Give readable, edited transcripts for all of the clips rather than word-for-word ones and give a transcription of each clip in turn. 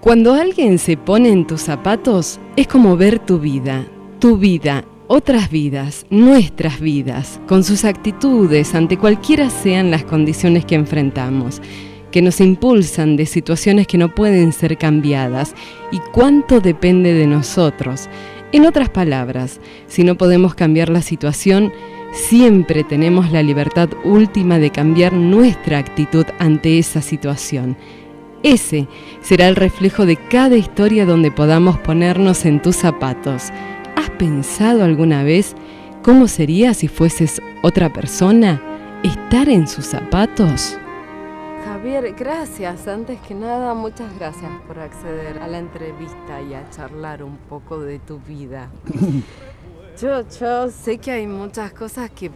Cuando alguien se pone en tus zapatos, es como ver tu vida, otras vidas, nuestras vidas, con sus actitudes ante cualquiera sean las condiciones que enfrentamos, que nos impulsan de situaciones que no pueden ser cambiadas y cuánto depende de nosotros. En otras palabras, si no podemos cambiar la situación, siempre tenemos la libertad última de cambiar nuestra actitud ante esa situación. Ese será el reflejo de cada historia donde podamos ponernos en tus zapatos. ¿Has pensado alguna vez cómo sería si fueses otra persona? ¿Estar en sus zapatos? Javier, gracias. Antes que nada, muchas gracias por acceder a la entrevista y a charlar un poco de tu vida. Yo sé que hay muchas cosas que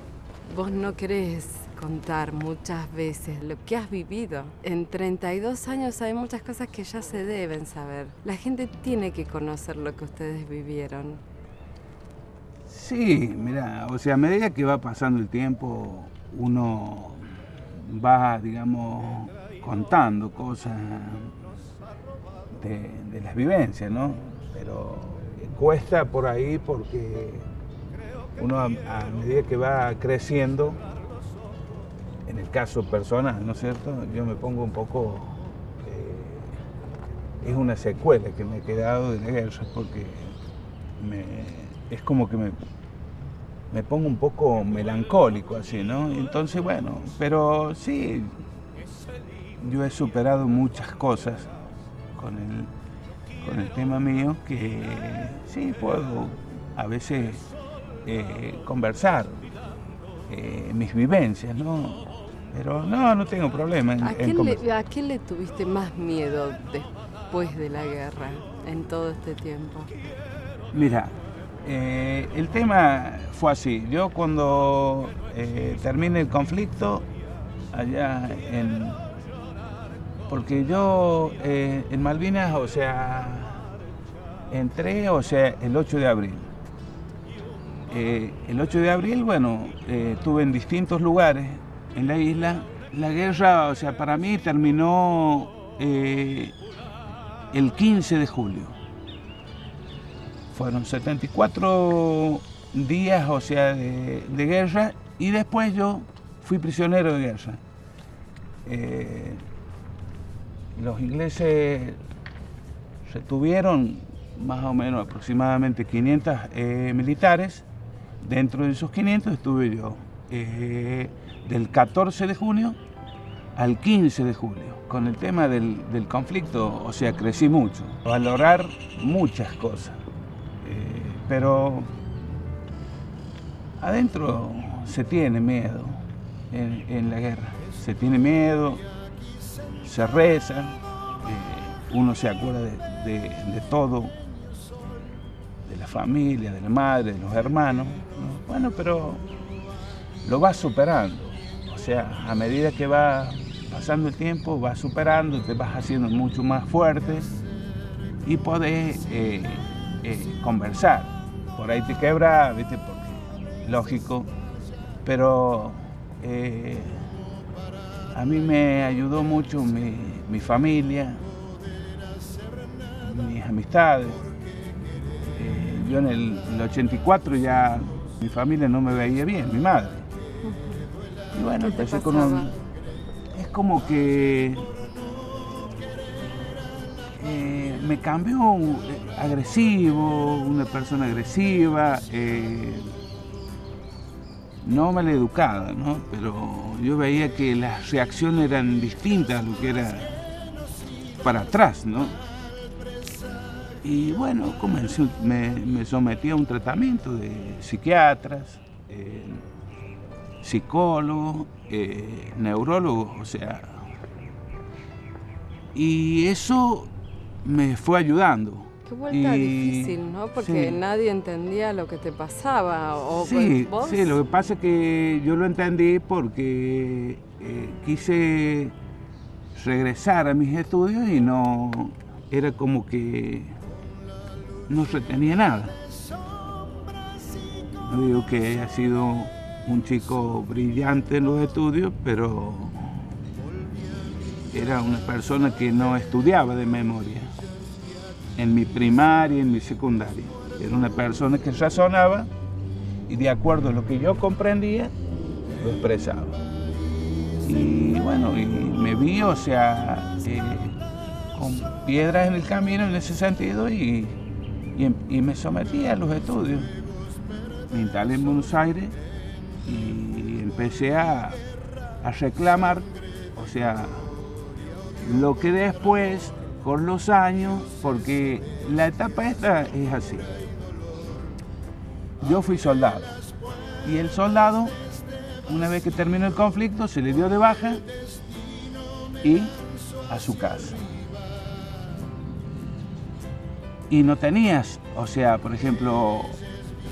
vos no querés contar muchas veces, lo que has vivido. En 32 años hay muchas cosas que ya se deben saber. La gente tiene que conocer lo que ustedes vivieron. Sí, mira, o sea, a medida que va pasando el tiempo, uno va, digamos, contando cosas de las vivencias, ¿no? Pero cuesta por ahí porque uno a medida que va creciendo, en el caso personal, ¿no es cierto? Yo me pongo un poco, es una secuela que me he quedado de la guerra porque es como que me pongo un poco melancólico así, ¿no? Entonces, bueno, pero sí, yo he superado muchas cosas con el tema mío que sí puedo a veces conversar mis vivencias, ¿no? Pero no tengo problema ¿A qué le tuviste más miedo después de la guerra, en todo este tiempo? Mira, el tema fue así. Yo cuando terminé el conflicto, allá porque yo en Malvinas, o sea, entré, o sea, el 8 de abril. El 8 de abril, bueno, estuve en distintos lugares en la isla. La guerra, o sea, para mí terminó el 15 de julio. Fueron 74 días, o sea, de guerra, y después yo fui prisionero de guerra. Los ingleses retuvieron más o menos aproximadamente 500 militares. Dentro de esos 500 estuve yo, del 14 de junio al 15 de julio. Con el tema del conflicto, o sea, crecí mucho, valorar muchas cosas. Pero adentro se tiene miedo en la guerra. Se tiene miedo, se reza, uno se acuerda de todo, de la familia, de la madre, de los hermanos, ¿no? Bueno, pero lo vas superando. O sea, a medida que va pasando el tiempo, vas superando, te vas haciendo mucho más fuerte y podés conversar. Por ahí te quebra, ¿viste? Porque lógico, pero a mí me ayudó mucho mi familia, mis amistades. Yo en el 84 ya mi familia no me veía bien, mi madre. Y bueno, empecé con es como que me cambió agresivo, una persona agresiva, no maleducada, ¿no? Pero yo veía que las reacciones eran distintas a lo que era para atrás, ¿no? Y bueno, me sometí a un tratamiento de psiquiatras, psicólogos, neurólogos, o sea, y eso me fue ayudando. Qué vuelta difícil, ¿no? Porque sí, nadie entendía lo que te pasaba. ¿Vos? Sí, lo que pasa es que yo lo entendí porque quise regresar a mis estudios y no, era como que no retenía nada. No digo que haya sido un chico brillante en los estudios, pero era una persona que no estudiaba de memoria. en mi primaria y en mi secundaria. Era una persona que razonaba y de acuerdo a lo que yo comprendía, lo expresaba. Y bueno, y me vi, o sea, con piedras en el camino en ese sentido y me sometí a los estudios. Me instalé en Buenos Aires y empecé a reclamar, o sea, lo que después, con los años, porque la etapa esta es así. Yo fui soldado y el soldado, una vez que terminó el conflicto, se le dio de baja y a su casa. Y no tenías, o sea, por ejemplo,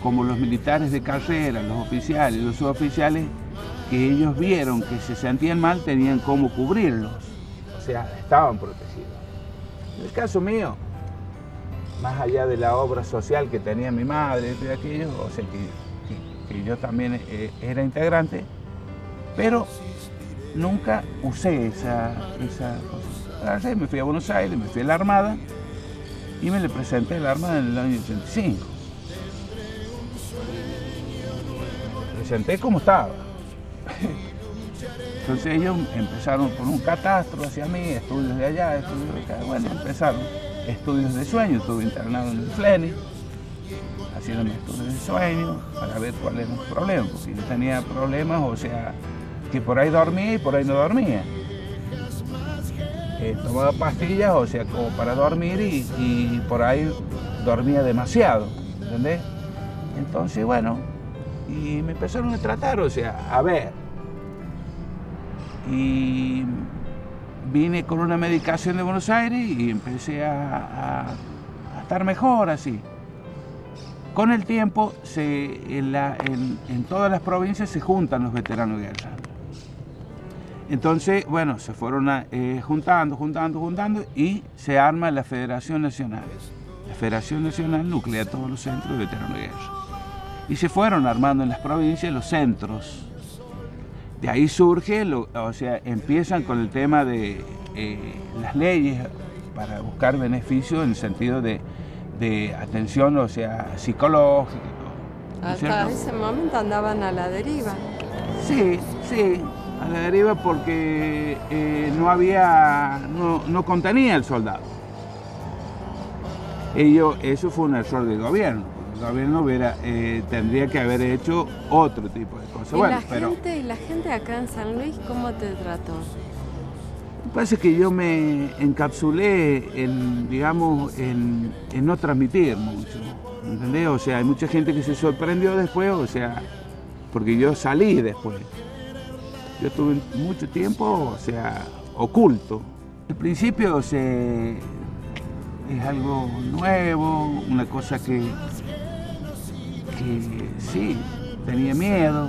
como los militares de carrera, los oficiales, los suboficiales, que ellos vieron que se sentían mal, tenían cómo cubrirlos. O sea, estaban protegidos. En el caso mío, más allá de la obra social que tenía mi madre y aquello, o sea, que yo también era integrante, pero nunca usé esa cosa. Me fui a Buenos Aires, me fui a la Armada y me le presenté a la Armada en el año 85. Me presenté como estaba. Entonces ellos empezaron con un catastro hacia mí, estudios de allá, estudios de acá. Bueno, empezaron estudios de sueño, estuve internado en el FLENI, haciéndome estudios de sueño para ver cuál era el problema, porque yo tenía problemas, o sea, que por ahí dormía y por ahí no dormía. Tomaba pastillas, o sea, como para dormir y por ahí dormía demasiado, ¿entendés? Entonces, bueno, y me empezaron a tratar, o sea, a ver. Y vine con una medicación de Buenos Aires y empecé a estar mejor así. Con el tiempo, en todas las provincias se juntan los veteranos de guerra. Entonces, bueno, se fueron juntando y se arma la Federación Nacional. La Federación Nacional nuclea todos los centros de veteranos de guerra. Y se fueron armando en las provincias los centros. De ahí surge, o sea, empiezan con el tema de las leyes para buscar beneficios en el sentido de atención, o sea, psicológica. ¿No es cierto? Hasta ese momento andaban a la deriva. Sí, a la deriva porque no contenía el soldado. Eso fue un error del gobierno. El gobierno tendría que haber hecho otro tipo de cosas. ¿Y la gente acá en San Luis cómo te trató? Lo que pasa es que yo me encapsulé en no transmitir mucho, ¿entendés? O sea, hay mucha gente que se sorprendió después, o sea, porque yo salí después. Yo estuve mucho tiempo, o sea, oculto. Al principio, o sea, es algo nuevo, una cosa que sí, tenía miedo.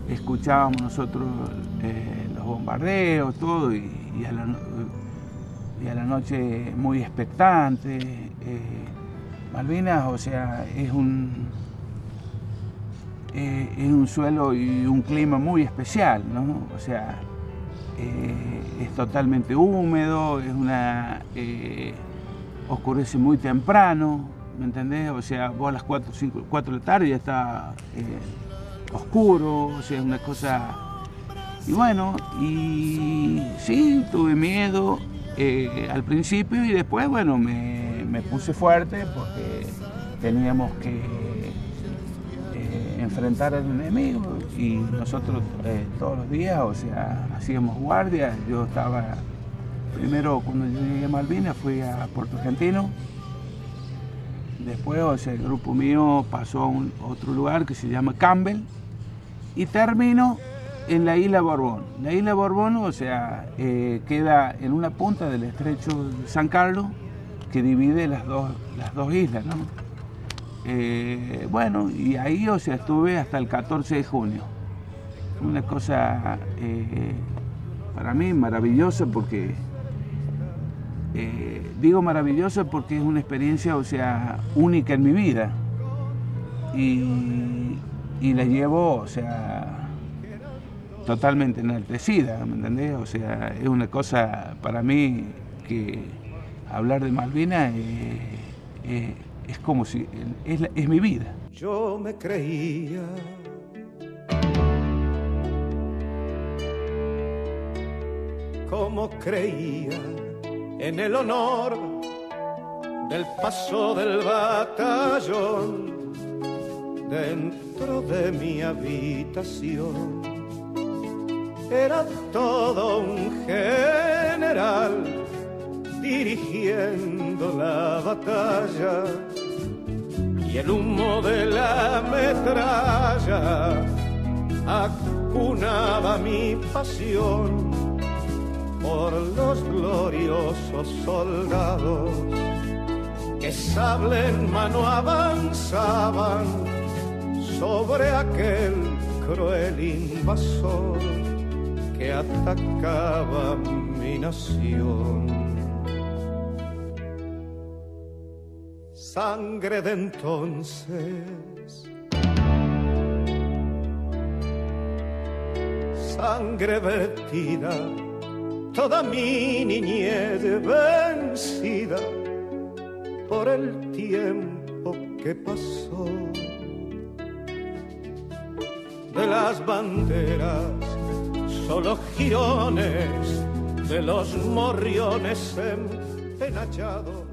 Escuchábamos nosotros los bombardeos, todo, y a la noche muy expectante. Malvinas, o sea, es un suelo y un clima muy especial, ¿no? O sea, es totalmente húmedo, oscurece muy temprano, ¿me entendés? O sea, vos a las 4 de la tarde ya está oscuro, o sea, es una cosa. Y bueno, y sí, tuve miedo al principio y después, bueno, me puse fuerte porque teníamos que enfrentar al enemigo y nosotros todos los días, o sea, hacíamos guardia. Yo estaba, primero cuando yo llegué a Malvinas fui a Puerto Argentino, después, o sea, el grupo mío pasó a otro lugar que se llama Campbell y terminó en la isla Borbón. La isla Borbón, o sea, queda en una punta del estrecho de San Carlos que divide las dos islas, ¿no? Bueno, y ahí, o sea, estuve hasta el 14 de junio. Una cosa para mí maravillosa porque, digo maravillosa porque es una experiencia, o sea, única en mi vida. Y la llevo, o sea, totalmente enaltecida, ¿me entendés? O sea, es una cosa para mí que hablar de Malvinas es como si es mi vida. Yo me creía como creía en el honor del paso del batallón dentro de mi habitación. Era todo un general dirigiendo la batalla y el humo de la metralla acunaba mi pasión por los gloriosos soldados que sable en mano avanzaban sobre aquel cruel invasor que atacaba mi nación. Sangre de entonces, sangre vertida, toda mi niñez vencida por el tiempo que pasó. De las banderas, solo jirones, de los morriones empenachados.